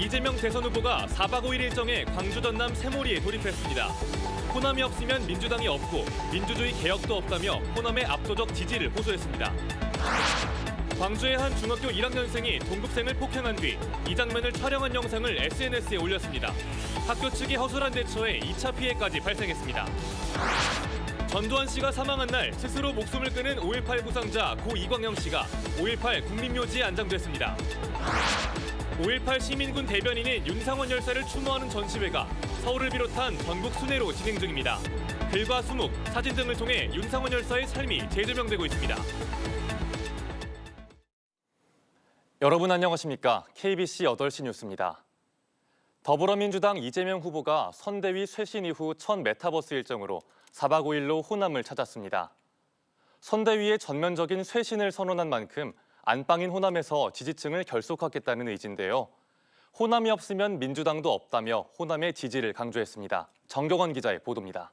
이재명 대선 후보가 4박 5일 일정에 광주 전남 새모리에 돌입했습니다. 호남이 없으면 민주당이 없고 민주주의 개혁도 없다며 호남의 압도적 지지를 호소했습니다. 광주의 한 중학교 1학년생이 동급생을 폭행한 뒤 이 장면을 촬영한 영상을 SNS에 올렸습니다. 학교 측이 허술한 대처에 2차 피해까지 발생했습니다. 전두환 씨가 사망한 날 스스로 목숨을 끊은 5.18 부상자 고 이광영 씨가 5.18 국민묘지에 안장됐습니다. 5.18 시민군 대변인인 윤상원 열사를 추모하는 전시회가 서울을 비롯한 전국 순회로 진행 중입니다. 글과 수묵, 사진 등을 통해 윤상원 열사의 삶이 재조명되고 있습니다. 여러분 안녕하십니까? KBC 8시 뉴스입니다. 더불어민주당 이재명 후보가 선대위 쇄신 이후 첫 메타버스 일정으로 4박 5일로 호남을 찾았습니다. 선대위의 전면적인 쇄신을 선언한 만큼 안방인 호남에서 지지층을 결속하겠다는 의지인데요. 호남이 없으면 민주당도 없다며 호남의 지지를 강조했습니다. 정경원 기자의 보도입니다.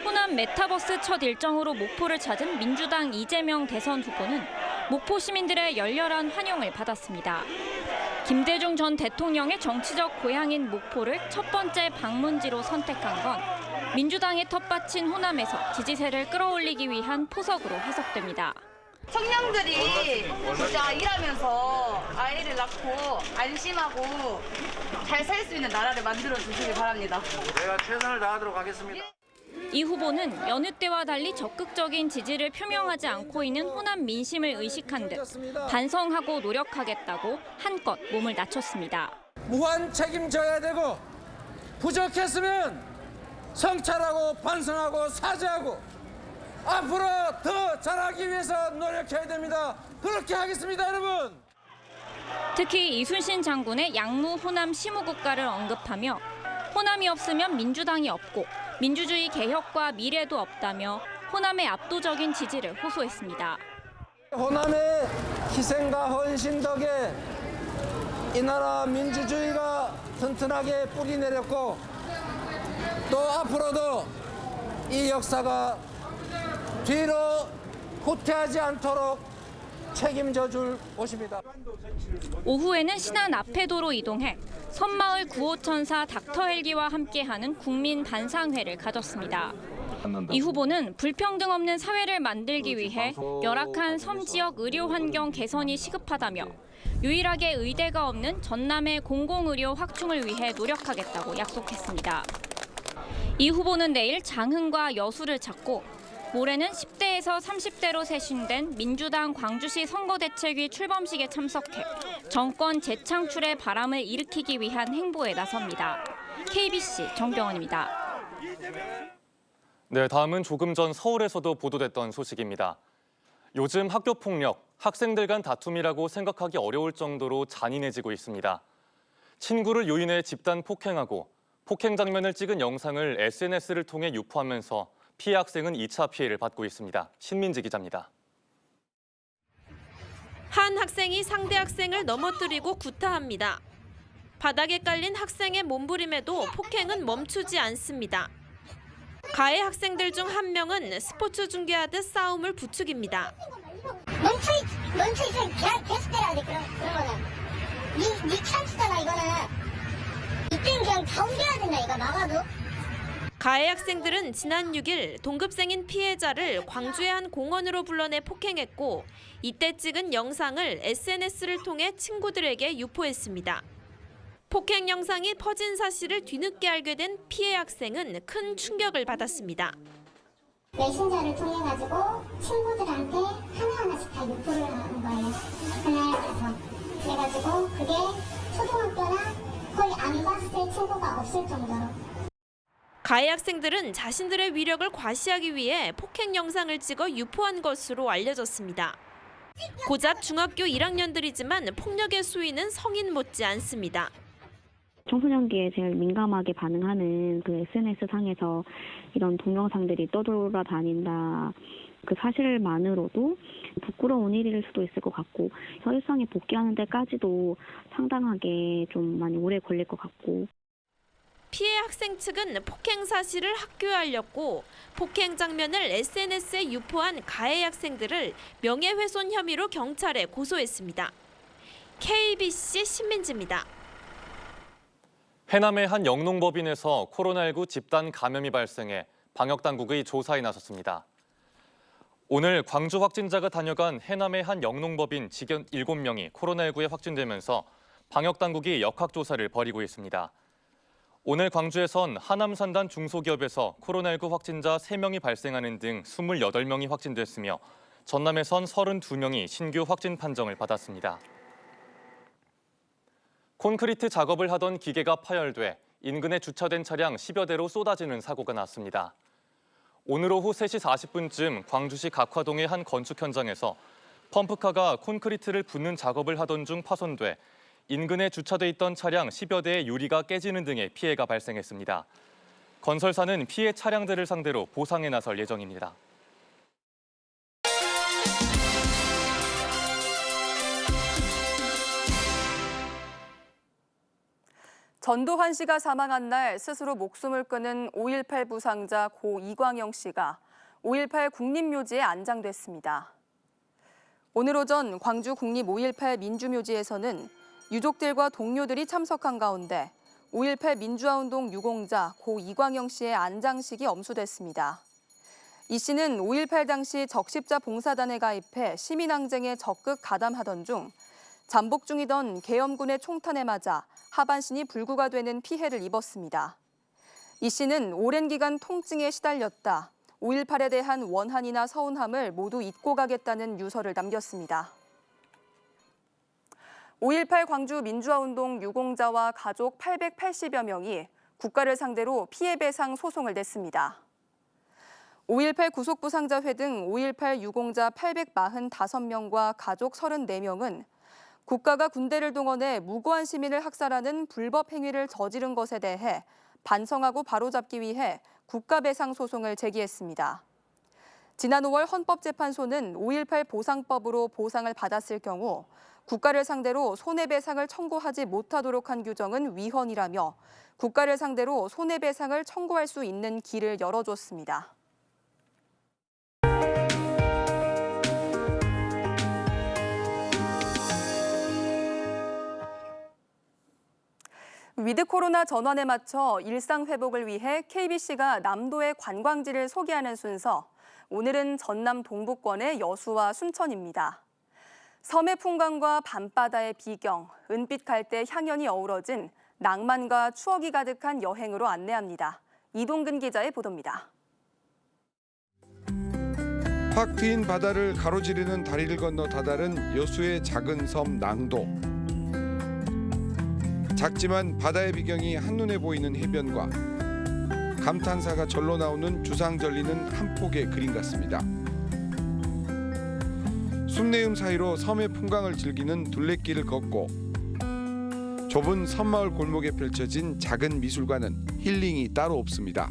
호남 메타버스 첫 일정으로 목포를 찾은 민주당 이재명 대선 후보는 목포 시민들의 열렬한 환영을 받았습니다. 김대중 전 대통령의 정치적 고향인 목포를 첫 번째 방문지로 선택한 건 민주당의 텃밭인 호남에서 지지세를 끌어올리기 위한 포석으로 해석됩니다. 청년들이 진짜 일하면서 아이를 낳고 안심하고 잘 살 수 있는 나라를 만들어 주시길 바랍니다. 제가 최선을 다하도록 하겠습니다. 이 후보는 여느 때와 달리 적극적인 지지를 표명하지 않고 있는 호남 민심을 의식한 듯 반성하고 노력하겠다고 한껏 몸을 낮췄습니다. 무한 책임져야 되고 부족했으면 성찰하고 반성하고 사죄하고 앞으로 더 잘하기 위해서 노력해야 됩니다. 그렇게 하겠습니다, 여러분. 특히 이순신 장군의 양무 호남 시무국가를 언급하며 호남이 없으면 민주당이 없고 민주주의 개혁과 미래도 없다며 호남의 압도적인 지지를 호소했습니다. 호남의 희생과 헌신 덕에 이 나라 민주주의가 튼튼하게 뿌리 내렸고 또 앞으로도 이 역사가 뒤로 후퇴하지 않도록 책임져 줄 것입니다. 오후에는 신안 앞에도로 이동해 선마을 구호천사 닥터 헬기와 함께하는 국민 반상회를 가졌습니다. 이 후보는 불평등 없는 사회를 만들기 위해 열악한 섬 지역 의료 환경 개선이 시급하다며 유일하게 의대가 없는 전남의 공공의료 확충을 위해 노력하겠다고 약속했습니다. 이 후보는 내일 장흥과 여수를 찾고 모레는 10대에서 30대로 쇄신된 민주당 광주시 선거대책위 출범식에 참석해 정권 재창출의 바람을 일으키기 위한 행보에 나섭니다. KBC 정경원입니다. 네, 다음은 조금 전 서울에서도 보도됐던 소식입니다. 요즘 학교 폭력, 학생들 간 다툼이라고 생각하기 어려울 정도로 잔인해지고 있습니다. 친구를 요인해 집단 폭행하고 폭행 장면을 찍은 영상을 SNS를 통해 유포하면서 피해 학생은 2차 피해를 받고 있습니다. 신민지 기자입니다. 한 학생이 상대 학생을 넘어뜨리고 구타합니다. 바닥에 깔린 학생의 몸부림에도 폭행은 멈추지 않습니다. 가해 학생들 중 한 명은 스포츠 중계하듯 싸움을 부추깁니다. 멈춰 있어. 계속 때려야 돼. 그런 거는. 네 찬스잖아 이거는. 이때는 그냥 다 옮겨야 된다 이거 막아도. 가해 학생들은 지난 6일 동급생인 피해자를 광주의 한 공원으로 불러내 폭행했고 이때 찍은 영상을 SNS를 통해 친구들에게 유포했습니다. 폭행 영상이 퍼진 사실을 뒤늦게 알게 된 피해 학생은 큰 충격을 받았습니다. 메신저를 통해 가지고 친구들한테 하나하나씩 다 유포를 하는 거예요. 그날 가서. 그래가지고 그게 초등학교나 거의 안 봤을 친구가 없을 정도로. 가해 학생들은 자신들의 위력을 과시하기 위해 폭행 영상을 찍어 유포한 것으로 알려졌습니다. 고작 중학교 1학년들이지만 폭력의 수위는 성인 못지 않습니다. 청소년기에 제일 민감하게 반응하는 그 SNS상에서 이런 동영상들이 떠돌아다닌다. 그 사실만으로도 부끄러운 일일 수도 있을 것 같고 일상에 복귀하는 데까지도 상당하게 좀 많이 오래 걸릴 것 같고. 피해 학생 측은 폭행 사실을 학교에 알렸고 폭행 장면을 SNS에 유포한 가해 학생들을 명예훼손 혐의로 경찰에 고소했습니다. KBC 신민지입니다. 해남의 한 영농법인에서 코로나19 집단 감염이 발생해 방역당국의 조사에 나섰습니다. 오늘 광주 확진자가 다녀간 해남의 한 영농법인 직원 7명이 코로나19에 확진되면서 방역당국이 역학조사를 벌이고 있습니다. 오늘 광주에선 하남산단 중소기업에서 코로나19 확진자 3명이 발생하는 등 28명이 확진됐으며 전남에선 32명이 신규 확진 판정을 받았습니다. 콘크리트 작업을 하던 기계가 파열돼 인근에 주차된 차량 10여 대로 쏟아지는 사고가 났습니다. 오늘 오후 3시 40분쯤 광주시 각화동의 한 건축 현장에서 펌프카가 콘크리트를 붓는 작업을 하던 중 파손돼 인근에 주차돼 있던 차량 10여 대의 유리가 깨지는 등의 피해가 발생했습니다. 건설사는 피해 차량들을 상대로 보상에 나설 예정입니다. 전두환 씨가 사망한 날 스스로 목숨을 끊은 5.18 부상자 고 이광영 씨가 5.18 국립묘지에 안장됐습니다. 오늘 오전 광주 국립 5.18 민주묘지에서는 유족들과 동료들이 참석한 가운데 5.18 민주화운동 유공자 고 이광영 씨의 안장식이 엄수됐습니다. 이 씨는 5.18 당시 적십자 봉사단에 가입해 시민항쟁에 적극 가담하던 중 잠복 중이던 계엄군의 총탄에 맞아 하반신이 불구가 되는 피해를 입었습니다. 이 씨는 오랜 기간 통증에 시달렸다. 5.18에 대한 원한이나 서운함을 모두 잊고 가겠다는 유서를 남겼습니다. 5.18 광주 민주화운동 유공자와 가족 880여 명이 국가를 상대로 피해배상 소송을 냈습니다. 5.18 구속부상자회 등 5.18 유공자 845명과 가족 34명은 국가가 군대를 동원해 무고한 시민을 학살하는 불법 행위를 저지른 것에 대해 반성하고 바로잡기 위해 국가배상 소송을 제기했습니다. 지난 5월 헌법재판소는 5.18 보상법으로 보상을 받았을 경우 국가를 상대로 손해배상을 청구하지 못하도록 한 규정은 위헌이라며 국가를 상대로 손해배상을 청구할 수 있는 길을 열어줬습니다. 위드 코로나 전환에 맞춰 일상 회복을 위해 KBC가 남도의 관광지를 소개하는 순서. 오늘은 전남 동부권의 여수와 순천입니다. 섬의 풍광과 밤바다의 비경, 은빛 갈대 향연이 어우러진 낭만과 추억이 가득한 여행으로 안내합니다. 이동근 기자의 보도입니다. 확 트인 바다를 가로지르는 다리를 건너 다다른 여수의 작은 섬 낭도. 작지만 바다의 비경이 한눈에 보이는 해변과 감탄사가 절로 나오는 주상절리는 한 폭의 그림 같습니다. 숲내음 사이로 섬의 풍광을 즐기는 둘레길을 걷고 좁은 섬마을 골목에 펼쳐진 작은 미술관은 힐링이 따로 없습니다.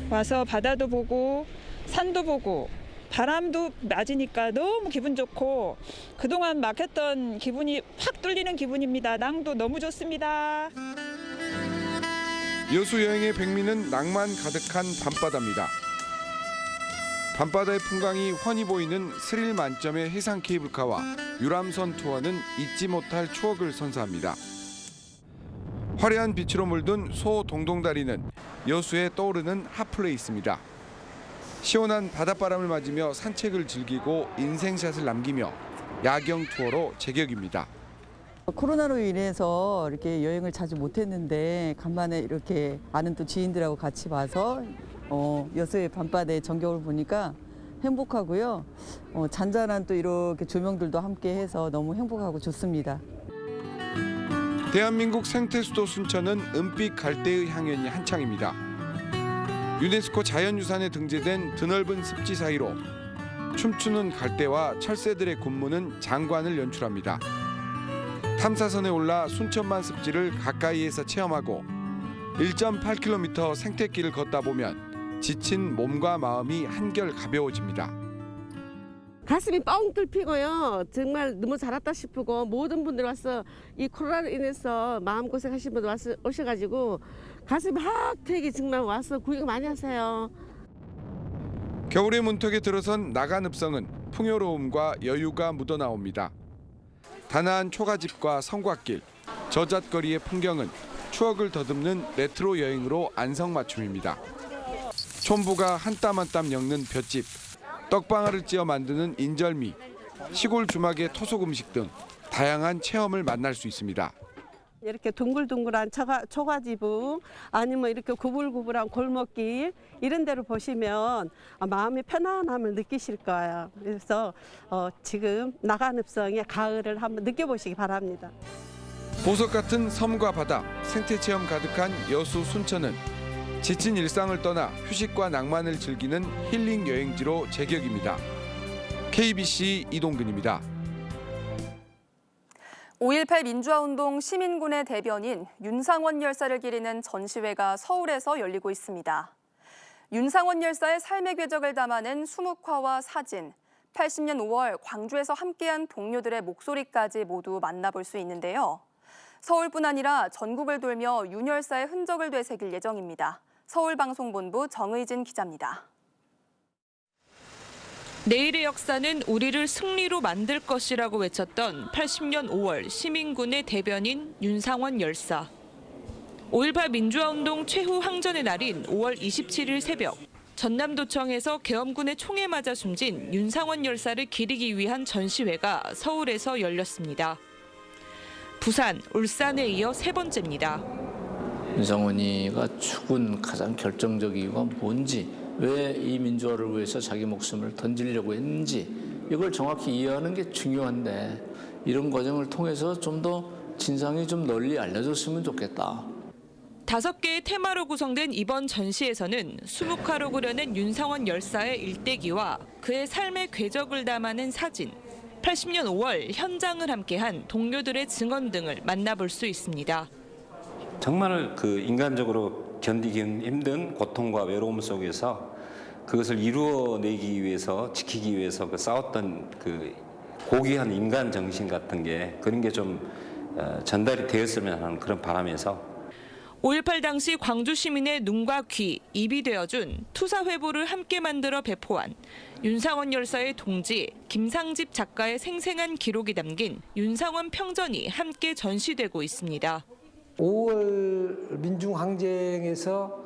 와서 바다도 보고 산도 보고 바람도 맞으니까 너무 기분 좋고 그동안 막혔던 기분이 확 뚫리는 기분입니다. 낭도 너무 좋습니다. 여수 여행의 백미는 낭만 가득한 밤바다입니다. 밤바다의 풍광이 훤히 보이는 스릴 만점의 해상 케이블카와 유람선 투어는 잊지 못할 추억을 선사합니다. 화려한 빛으로 물든 소 동동다리는 여수에 떠오르는 핫플레이스입니다. 시원한 바닷바람을 맞으며 산책을 즐기고 인생샷을 남기며 야경 투어로 제격입니다. 코로나로 인해서 이렇게 여행을 자주 못했는데 간만에 이렇게 아는 또 지인들하고 같이 와서 여수의 밤바다의 전경을 보니까 행복하고요. 잔잔한 또 이렇게 조명들도 함께해서 너무 행복하고 좋습니다. 대한민국 생태수도 순천은 은빛 갈대의 향연이 한창입니다. 유네스코 자연유산에 등재된 드넓은 습지 사이로 춤추는 갈대와 철새들의 군무는 장관을 연출합니다. 탐사선에 올라 순천만 습지를 가까이에서 체험하고 1.8km 생태길을 걷다 보면 지친 몸과 마음이 한결 가벼워집니다. 가슴이 뻥 뚫히고요. 정말 너무 잘 왔다 싶고 모든 분들 와서 이 코로나로 인해서 마음고생하신 분들 오셔가지고 가슴이 확 트이게 정말 와서 구경 많이 하세요. 겨울의 문턱에 들어선 나간읍성은 풍요로움과 여유가 묻어나옵니다. 단아한 초가집과 성곽길, 저잣거리의 풍경은 추억을 더듬는 레트로 여행으로 안성맞춤입니다. 촌부가 한 땀 한 땀 엮는 볏짚, 떡방아를 찧어 만드는 인절미, 시골 주막의 토속 음식 등 다양한 체험을 만날 수 있습니다. 이렇게 둥글둥글한 초가지붕 아니면 이렇게 구불구불한 골목길 이런 데로 보시면 마음의 편안함을 느끼실 거예요. 그래서 지금 나간읍성의 가을을 한번 느껴보시기 바랍니다. 보석 같은 섬과 바다, 생태 체험 가득한 여수 순천은 지친 일상을 떠나 휴식과 낭만을 즐기는 힐링 여행지로 제격입니다. KBC 이동근입니다. 5.18 민주화운동 시민군의 대변인 윤상원 열사를 기리는 전시회가 서울에서 열리고 있습니다. 윤상원 열사의 삶의 궤적을 담아낸 수묵화와 사진, 80년 5월 광주에서 함께한 동료들의 목소리까지 모두 만나볼 수 있는데요. 서울뿐 아니라 전국을 돌며 윤 열사의 흔적을 되새길 예정입니다. 서울방송본부 정의진 기자입니다. 내일의 역사는 우리를 승리로 만들 것이라고 외쳤던 80년 5월 시민군의 대변인 윤상원 열사. 5.18 민주화운동 최후 항전의 날인 5월 27일 새벽, 전남도청에서 계엄군의 총에 맞아 숨진 윤상원 열사를 기리기 위한 전시회가 서울에서 열렸습니다. 부산, 울산에 이어 세 번째입니다. 윤상원이가 죽은 가장 결정적 이유가 뭔지, 왜 이 민주화를 위해서 자기 목숨을 던지려고 했는지 이걸 정확히 이해하는 게 중요한데 이런 과정을 통해서 좀 더 진상이 좀 널리 알려졌으면 좋겠다. 5개의 테마로 구성된 이번 전시에서는 수묵화로 그려낸 윤상원 열사의 일대기와 그의 삶의 궤적을 담아낸 사진, 80년 5월 현장을 함께한 동료들의 증언 등을 만나볼 수 있습니다. 정말 그 인간적으로 견디기 힘든 고통과 외로움 속에서 그것을 이루어내기 위해서, 지키기 위해서 그 싸웠던 그 고귀한 인간 정신 같은 게 그런 게 좀 전달이 되었으면 하는 그런 바람에서 5.18 당시 광주 시민의 눈과 귀, 입이 되어준 투사회보를 함께 만들어 배포한 윤상원 열사의 동지 김상집 작가의 생생한 기록이 담긴 윤상원 평전이 함께 전시되고 있습니다. 5월 민중항쟁에서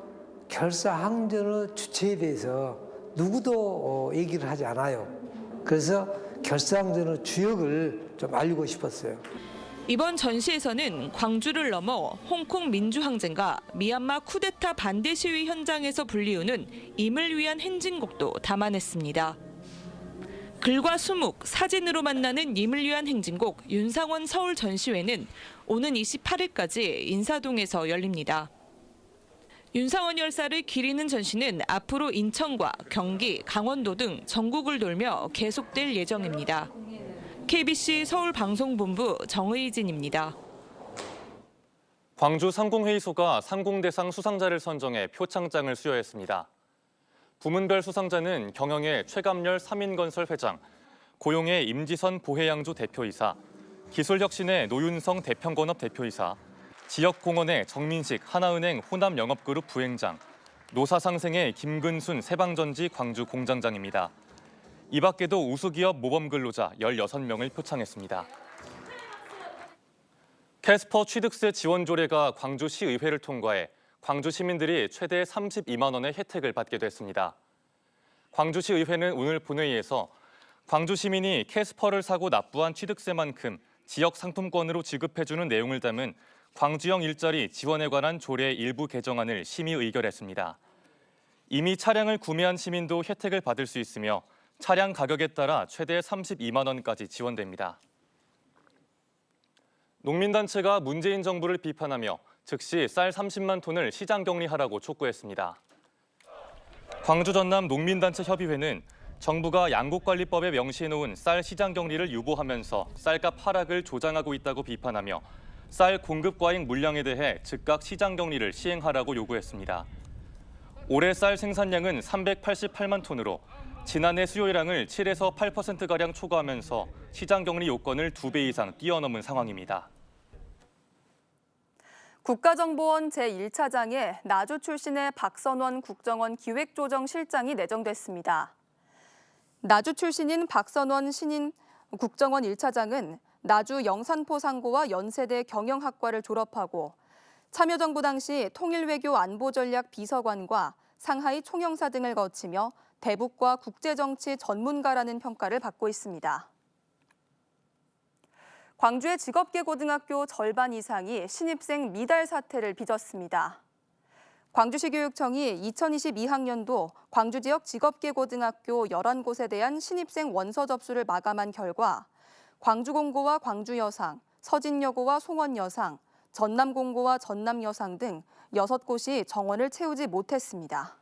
결사항전의 주체에 대해서 누구도 얘기를 하지 않아요. 그래서 결사항전의 주역을 좀 알리고 싶었어요. 이번 전시에서는 광주를 넘어 홍콩 민주항쟁과 미얀마 쿠데타 반대 시위 현장에서 불리우는 임을 위한 행진곡도 담아냈습니다. 글과 수묵, 사진으로 만나는 임을 위한 행진곡 윤상원 서울 전시회는 오는 28일까지 인사동에서 열립니다. 윤상원 열사를 기리는 전시는 앞으로 인천과 경기, 강원도 등 전국을 돌며 계속될 예정입니다. KBC 서울방송본부 정의진입니다. 광주 상공회의소가 상공대상 수상자를 선정해 표창장을 수여했습니다. 부문별 수상자는 경영의 최감열 3인건설 회장, 고용의 임지선 보혜양조 대표이사, 기술혁신의 노윤성 대평건업 대표이사, 지역공헌의 정민식 하나은행 호남영업그룹 부행장, 노사상생의 김근순 세방전지 광주 공장장입니다. 이 밖에도 우수기업 모범근로자 16명을 표창했습니다. 캐스퍼 취득세 지원 조례가 광주시의회를 통과해 광주 시민들이 최대 32만 원의 혜택을 받게 됐습니다. 광주시의회는 오늘 본회의에서 광주 시민이 캐스퍼를 사고 납부한 취득세만큼 지역 상품권으로 지급해주는 내용을 담은 광주형 일자리 지원에 관한 조례 일부 개정안을 심의 의결했습니다. 이미 차량을 구매한 시민도 혜택을 받을 수 있으며 차량 가격에 따라 최대 32만 원까지 지원됩니다. 농민단체가 문재인 정부를 비판하며 즉시 쌀 30만 톤을 시장 격리하라고 촉구했습니다. 광주 전남 농민단체 협의회는 정부가 양국관리법에 명시해놓은 쌀 시장 격리를 유보하면서 쌀값 하락을 조장하고 있다고 비판하며 쌀 공급 과잉 물량에 대해 즉각 시장 격리를 시행하라고 요구했습니다. 올해 쌀 생산량은 388만 톤으로 지난해 수요량을 7에서 8%가량 초과하면서 시장 격리 요건을 2배 이상 뛰어넘은 상황입니다. 국가정보원 제1차장에 나주 출신의 박선원 국정원 기획조정실장이 내정됐습니다. 나주 출신인 박선원 신임 국정원 1차장은 나주 영산포상고와 연세대 경영학과를 졸업하고 참여정부 당시 통일외교 안보전략 비서관과 상하이 총영사 등을 거치며 대북과 국제정치 전문가라는 평가를 받고 있습니다. 광주의 직업계고등학교 절반 이상이 신입생 미달 사태를 빚었습니다. 광주시 교육청이 2022학년도 광주 지역 직업계고등학교 11곳에 대한 신입생 원서 접수를 마감한 결과 광주공고와 광주여상, 서진여고와 송원여상, 전남공고와 전남여상 등 6곳이 정원을 채우지 못했습니다.